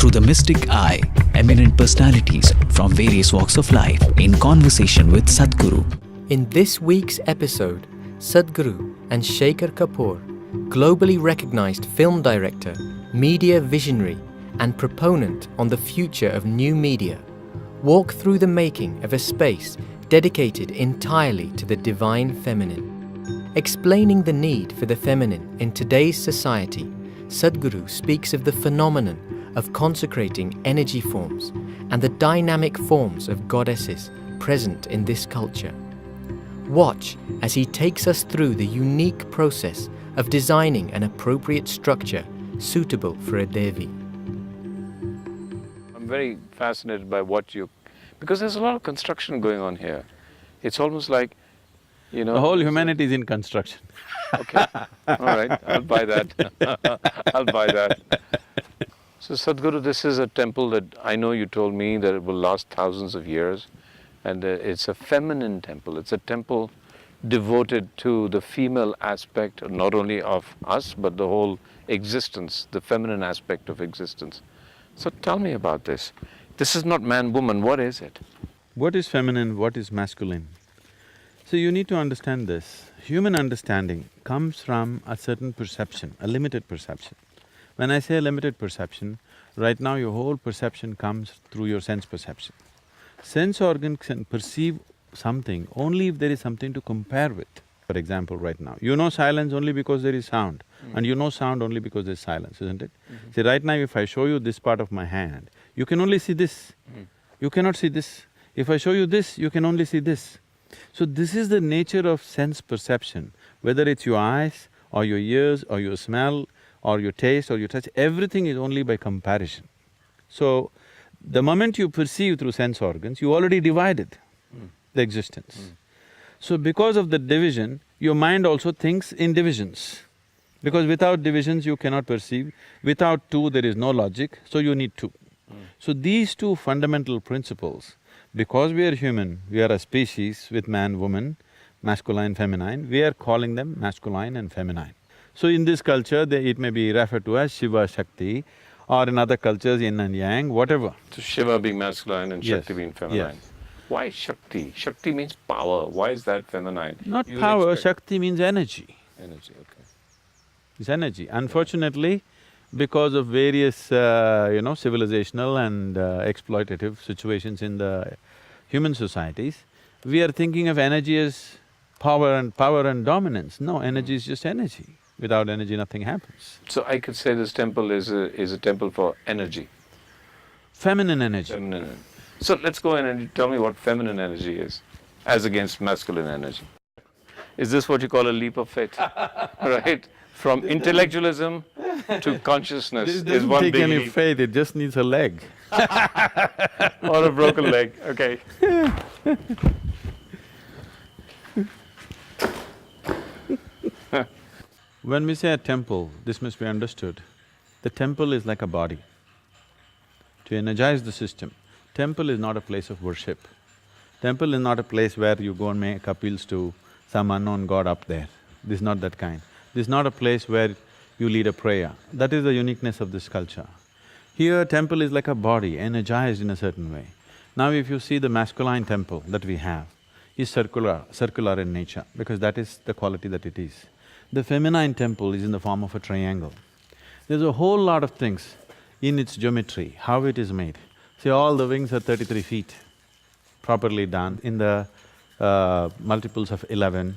through the mystic eye, eminent personalities from various walks of life in conversation with Sadhguru. In this week's episode, Sadhguru and Shekhar Kapur, globally recognized film director, media visionary, and proponent on the future of new media, walk through the making of a space dedicated entirely to the divine feminine. Explaining the need for the feminine in today's society, Sadhguru speaks of the phenomenon of consecrating energy forms and the dynamic forms of goddesses present in this culture. Watch as he takes us through the unique process of designing an appropriate structure suitable for a Devi. I'm very fascinated by because there's a lot of construction going on here. It's almost like, The whole humanity is in construction. Okay, all right, I'll buy that. I'll buy that. So Sadhguru, this is a temple that I know you told me that it will last thousands of years, and it's a feminine temple. It's a temple devoted to the female aspect, not only of us, but the whole existence, the feminine aspect of existence. So tell me about this. This is not man-woman, what is it? What is feminine, what is masculine? So you need to understand this. Human understanding comes from a certain perception, a limited perception. When I say limited perception, right now your whole perception comes through your sense perception. Sense organ can perceive something only if there is something to compare with. For example, right now, you know silence only because there is sound, and you know sound only because there's silence, isn't it? See, right now if I show you this part of my hand, you can only see this. You cannot see this. If I show you this, you can only see this. So this is the nature of sense perception, whether it's your eyes or your ears or your smell or your taste or your touch, everything is only by comparison. So, the moment you perceive through sense organs, you already divided the existence. So because of the division, your mind also thinks in divisions. Because without divisions you cannot perceive, without two there is no logic, so you need two. So these two fundamental principles, because we are human, we are a species with man, woman, masculine, feminine, we are calling them masculine and feminine. So in this culture, it may be referred to as Shiva, Shakti, or in other cultures, yin and yang, whatever. So Shiva being masculine and Shakti being feminine. Yes. Why Shakti? Shakti means power. Why is that feminine? Not You power, expect- Shakti means energy. Energy, okay. It's energy. Unfortunately, because of various, civilizational and exploitative situations in the human societies, we are thinking of energy as power and dominance. No, energy is just energy. Without energy, nothing happens. So I could say this temple is a temple for energy. Feminine energy. Feminine. So let's go in and you tell me what feminine energy is, as against masculine energy. Is this what you call a leap of faith? Right? From intellectualism to consciousness This is doesn't one take big any leap. faith, it just needs a leg. Or a broken leg, okay. When we say a temple, this must be understood. The temple is like a body. To energize the system, temple is not a place of worship. Temple is not a place where you go and make appeals to some unknown god up there. This is not that kind. This is not a place where you lead a prayer. That is the uniqueness of this culture. Here, temple is like a body, energized in a certain way. Now if you see the masculine temple that we have, is circular in nature, because that is the quality that it is. The feminine temple is in the form of a triangle. There's a whole lot of things in its geometry, how it is made. See, all the wings are 33 feet, properly done in the multiples of 11.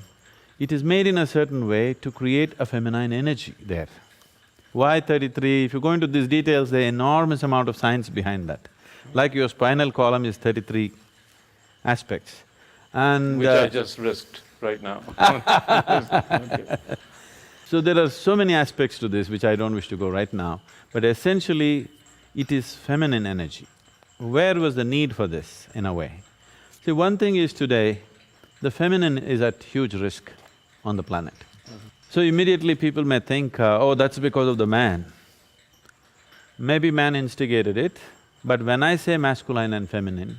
It is made in a certain way to create a feminine energy there. Why 33? If you go into these details, there are enormous amount of science behind that. Like your spinal column is 33 aspects, and… Which I just risked right now. Okay. So there are so many aspects to this which I don't wish to go right now, but essentially it is feminine energy. Where was the need for this, in a way? See, one thing is today, the feminine is at huge risk on the planet. So immediately people may think, oh, that's because of the man. Maybe man instigated it, but when I say masculine and feminine,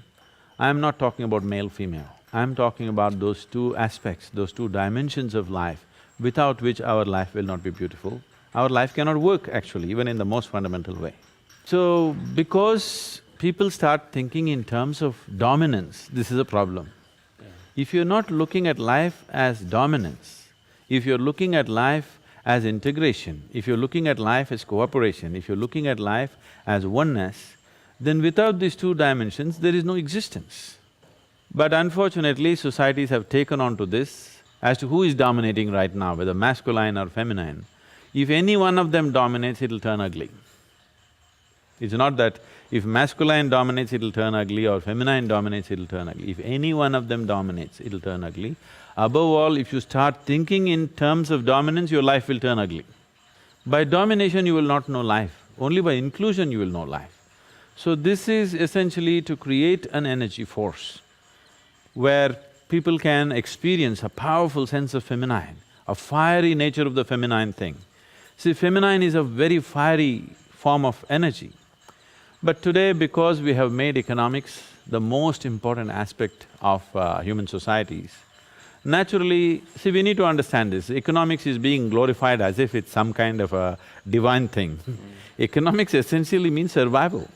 I'm not talking about male-female. I'm talking about those two aspects, those two dimensions of life, without which our life will not be beautiful. Our life cannot work actually, even in the most fundamental way. So, because people start thinking in terms of dominance, this is a problem. If you're not looking at life as dominance, if you're looking at life as integration, if you're looking at life as cooperation, if you're looking at life as oneness, then without these two dimensions, there is no existence. But unfortunately, societies have taken on to this as to who is dominating right now, whether masculine or feminine. If any one of them dominates, it'll turn ugly. It's not that if masculine dominates, it'll turn ugly, or feminine dominates, it'll turn ugly. If any one of them dominates, it'll turn ugly. Above all, if you start thinking in terms of dominance, your life will turn ugly. By domination, you will not know life. Only by inclusion you will know life. So this is essentially to create an energy force where people can experience a powerful sense of feminine, a fiery nature of the feminine thing. See, feminine is a very fiery form of energy. But today, because we have made economics the most important aspect of human societies, naturally, see, we need to understand this, economics is being glorified as if it's some kind of a divine thing. Economics essentially means survival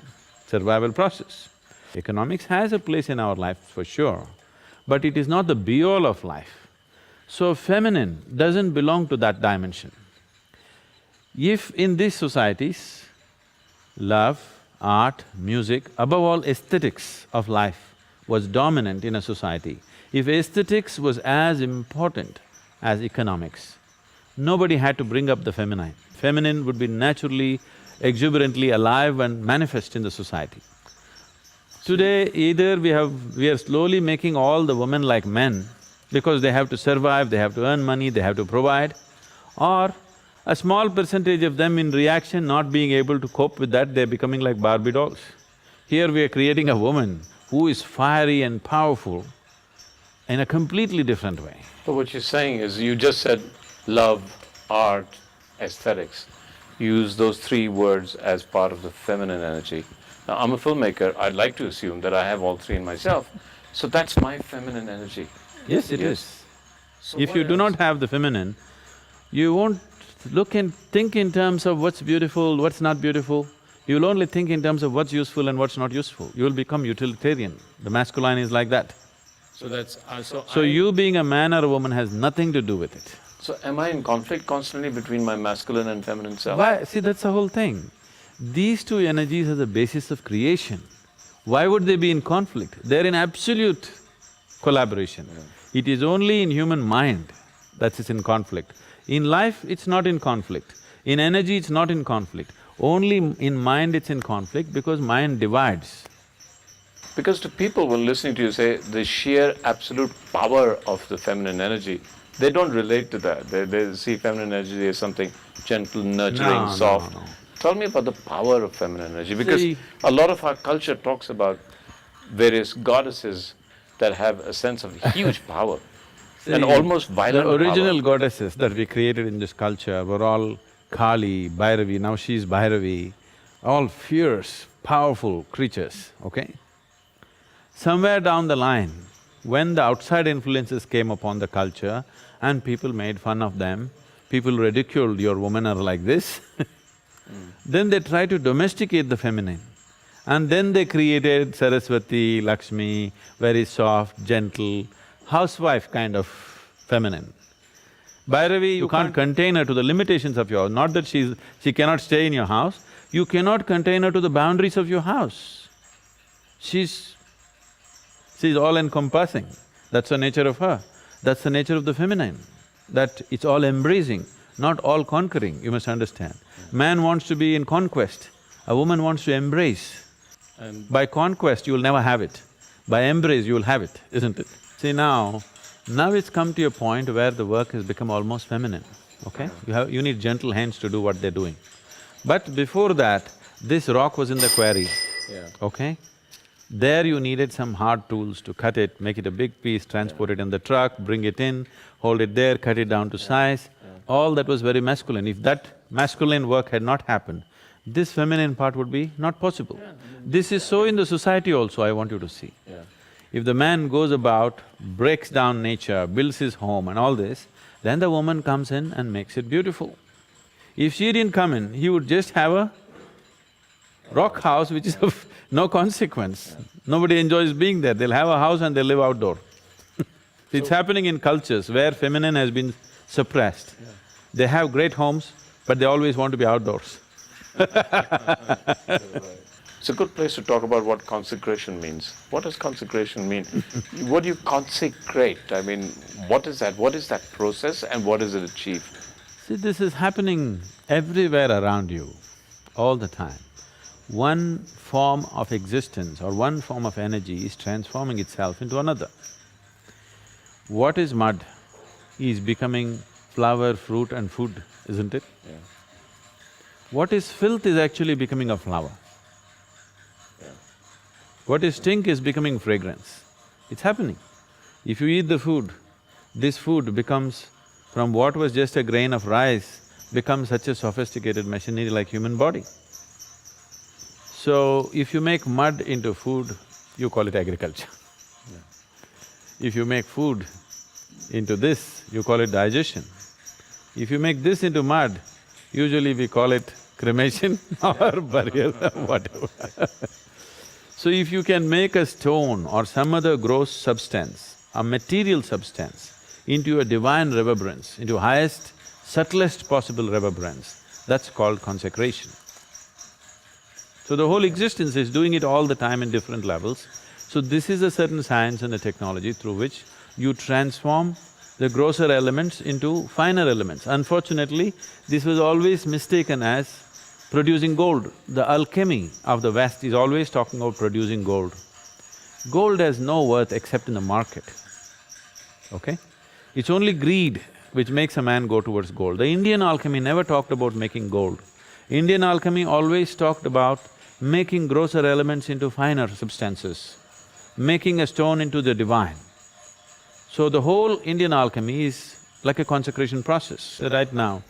process. Economics has a place in our life for sure, but it is not the be-all of life. So feminine doesn't belong to that dimension. If in these societies, love, art, music, above all aesthetics of life was dominant in a society, if aesthetics was as important as economics, nobody had to bring up the feminine. Feminine would be naturally, exuberantly alive and manifest in the society. Today, either we are slowly making all the women like men because they have to survive, they have to earn money, they have to provide, or a small percentage of them in reaction not being able to cope with that, they're becoming like Barbie dolls. Here we are creating a woman who is fiery and powerful in a completely different way. So what you're saying is, you just said love, art, aesthetics. You use those three words as part of the feminine energy. Now, I'm a filmmaker, I'd like to assume that I have all three in myself, so that's my feminine energy. Yes, it is. So If what you do else? not have the feminine, you won't look and think in terms of what's beautiful, what's not beautiful. You'll only think in terms of what's useful and what's not useful. You will become utilitarian. The masculine is like that. So that's… So you being a man or a woman has nothing to do with it. So am I in conflict constantly between my masculine and feminine self? Why? See, that's the whole thing. These two energies are the basis of creation. Why would they be in conflict? They're in absolute collaboration. It is only in human mind that it's in conflict. In life, it's not in conflict. In energy, it's not in conflict. Only in mind it's in conflict because mind divides. Because to people, when listening to you say the sheer absolute power of the feminine energy, they don't relate to that. They see feminine energy as something gentle, nurturing, No, soft. no. Tell me about the power of feminine energy, because See- a lot of our culture talks about various goddesses that have a sense of huge power and See, almost violent the original power. goddesses that we created in this culture were all Kali, Bhairavi, now she's Bhairavi, all fierce, powerful creatures, okay? Somewhere down the line, when the outside influences came upon the culture and people made fun of them, people ridiculed your women are like this then they tried to domesticate the feminine. And then they created Saraswati, Lakshmi, very soft, gentle, housewife kind of feminine. Bhairavi, you can't contain her to the limitations of your house, not that she cannot stay in your house, you cannot contain her to the boundaries of your house. She's all-encompassing, that's the nature of her. That's the nature of the feminine, that it's all embracing, not all conquering, you must understand. Man wants to be in conquest, a woman wants to embrace. And By conquest, you will never have it. By embrace, you will have it, isn't it? See now it's come to a point where the work has become almost feminine, okay? You need gentle hands to do what they're doing. But before that, this rock was in the quarry, yeah. okay? There you needed some hard tools to cut it, make it a big piece, transport it in the truck, bring it in, hold it there, cut it down to size. All that was very masculine. If that masculine work had not happened, this feminine part would be not possible. This is so in the society also, I want you to see. Yeah. If the man goes about, breaks down nature, builds his home and all this, then the woman comes in and makes it beautiful. If she didn't come in, he would just have rock house which is of no consequence. Nobody enjoys being there, they'll have a house and they'll live outdoor. It's happening in cultures where feminine has been suppressed. They have great homes, but they always want to be outdoors. It's a good place to talk about what consecration means. What does consecration mean? What do you consecrate? I mean, what is that? What is that process and what does it achieve? See, this is happening everywhere around you, all the time. One form of existence or one form of energy is transforming itself into another. What is mud is becoming flower, fruit and food, isn't it? Yeah. What is filth is actually becoming a flower. What is stink is becoming fragrance. It's happening. If you eat the food, this food becomes, from what was just a grain of rice, becomes such a sophisticated machinery like human body. So, if you make mud into food, you call it agriculture. If you make food into this, you call it digestion. If you make this into mud, usually we call it cremation or burial, whatever. So if you can make a stone or some other gross substance, a material substance, into a divine reverberance, into highest, subtlest possible reverberance, that's called consecration. So the whole existence is doing it all the time in different levels. So this is a certain science and a technology through which you transform the grosser elements into finer elements. Unfortunately, this was always mistaken as producing gold. The alchemy of the West is always talking about producing gold. Gold has no worth except in the market, okay? It's only greed which makes a man go towards gold. The Indian alchemy never talked about making gold. Indian alchemy always talked about making grosser elements into finer substances, making a stone into the divine. So the whole Indian alchemy is like a consecration process. Right now,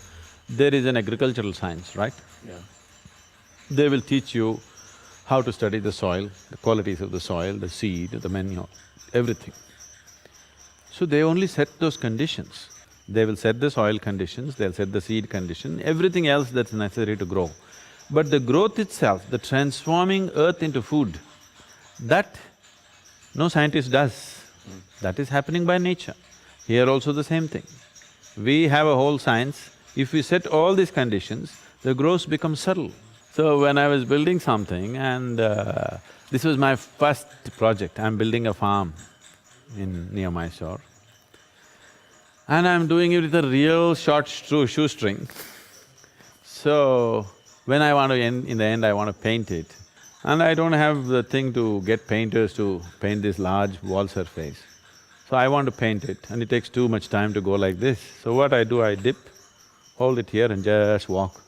there is an agricultural science, right? Yeah. They will teach you how to study the soil, the qualities of the soil, the seed, the manure, everything. So they only set those conditions. They will set the soil conditions, they'll set the seed condition, everything else that's necessary to grow. But the growth itself, the transforming earth into food, that no scientist does. That is happening by nature. Here also the same thing. We have a whole science. If we set all these conditions, the growth becomes subtle. So when I was building something and this was my first project, I'm building a farm near Mysore. And I'm doing it with a real short shoestring. So, when I want to in the end I want to paint it, and I don't have the thing to get painters to paint this large wall surface. So I want to paint it and it takes too much time to go like this. So what I do, I dip, hold it here and just walk.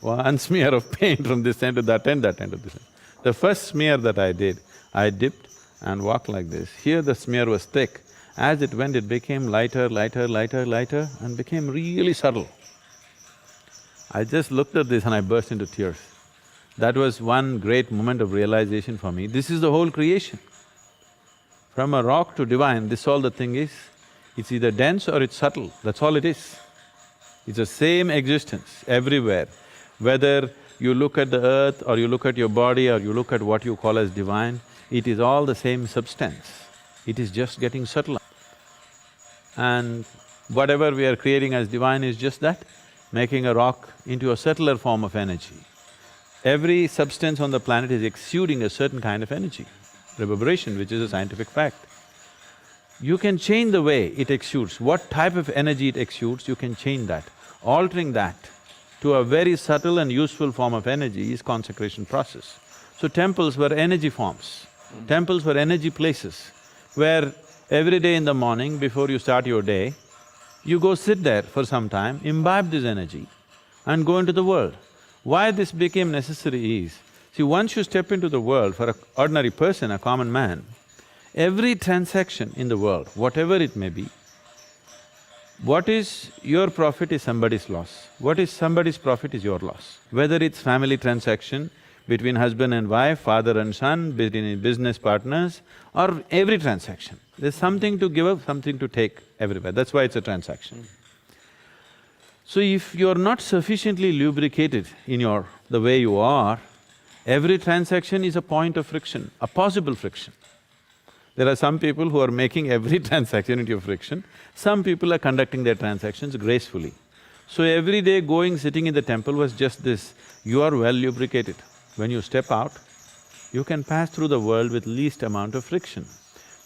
One smear of paint from this end to that end to this end. The first smear that I did, I dipped and walked like this. Here the smear was thick. As it went, it became lighter, lighter, lighter, lighter and became really subtle. I just looked at this and I burst into tears. That was one great moment of realization for me. This is the whole creation. From a rock to divine, this all the thing is. It's either dense or it's subtle, that's all it is. It's the same existence everywhere. Whether you look at the earth or you look at your body or you look at what you call as divine, it is all the same substance. It is just getting subtler. And whatever we are creating as divine is just that, making a rock into a subtler form of energy. Every substance on the planet is exuding a certain kind of energy, reverberation, which is a scientific fact. You can change the way it exudes, what type of energy it exudes, you can change that. Altering that to a very subtle and useful form of energy is consecration process. So temples were energy forms, temples were energy places, where every day in the morning before you start your day, you go sit there for some time, imbibe this energy and go into the world. Why this became necessary is, see, once you step into the world, for an ordinary person, a common man, every transaction in the world, whatever it may be, what is your profit is somebody's loss, what is somebody's profit is your loss. Whether it's family transaction, between husband and wife, father and son, between business partners, or every transaction. There's something to give up, something to take everywhere, that's why it's a transaction. So if you're not sufficiently lubricated in the way you are, Every transaction is a point of friction, a possible friction. There are some people who are making every transaction into a friction, some people are conducting their transactions gracefully. So every day going, sitting in the temple was just this, you are well lubricated. When you step out, you can pass through the world with least amount of friction.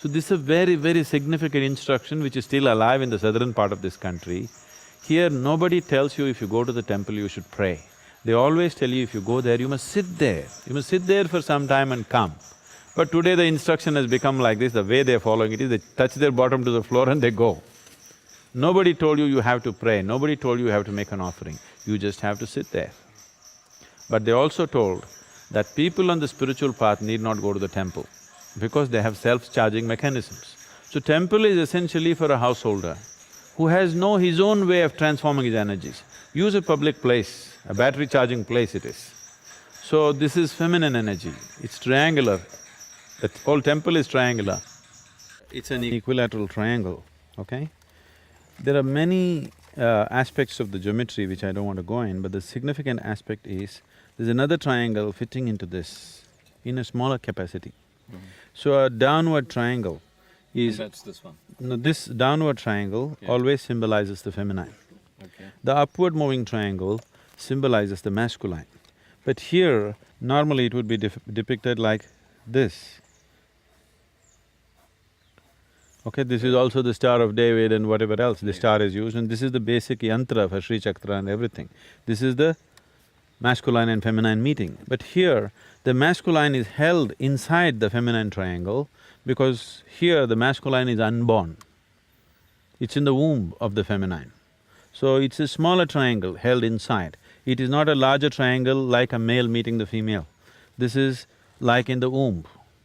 So this is a very, very significant instruction which is still alive in the southern part of this country. Here, nobody tells you if you go to the temple you should pray. They always tell you if you go there, you must sit there. You must sit there for some time and come. But today the instruction has become like this, the way they're following it is they touch their bottom to the floor and they go. Nobody told you you have to pray, nobody told you you have to make an offering, you just have to sit there. But they also told that people on the spiritual path need not go to the temple because they have self-charging mechanisms. So temple is essentially for a householder who has his own way of transforming his energies. Use a public place, a battery charging place it is. So this is feminine energy, it's triangular. The whole temple is triangular. It's an equilateral triangle, okay? There are many aspects of the geometry which I don't want to go in, but the significant aspect is, there's another triangle fitting into this in a smaller capacity. So a downward triangle is… And that's this one. No, this downward triangle always symbolizes the feminine. Okay. The upward moving triangle symbolizes the masculine. But here, normally it would be depicted like this. Okay, this is also the Star of David and whatever else the star is used, and this is the basic yantra for Sri Chakra and everything. This is the masculine and feminine meeting. But here, the masculine is held inside the feminine triangle because here the masculine is unborn. It's in the womb of the feminine. So it's a smaller triangle held inside. It is not a larger triangle like a male meeting the female. This is like in the womb.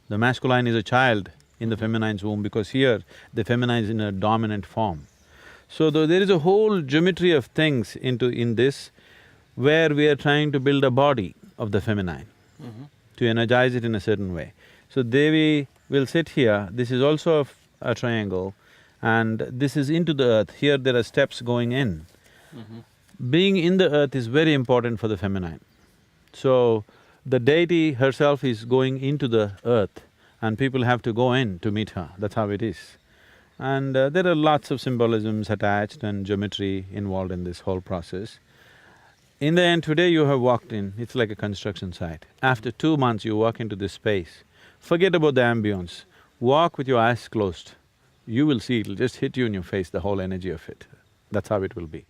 The masculine is a child in the feminine's womb because here the feminine is in a dominant form. So there is a whole geometry of things in this where we are trying to build a body of the feminine to energize it in a certain way. So Devi will sit here, this is also a triangle and this is into the earth, here there are steps going in. Being in the earth is very important for the feminine. So the deity herself is going into the earth and people have to go in to meet her, that's how it is. And there are lots of symbolisms attached and geometry involved in this whole process. In the end, today you have walked in, it's like a construction site. After 2 months you walk into this space, forget about the ambience, walk with your eyes closed. You will see, it'll just hit you in your face, the whole energy of it. That's how it will be.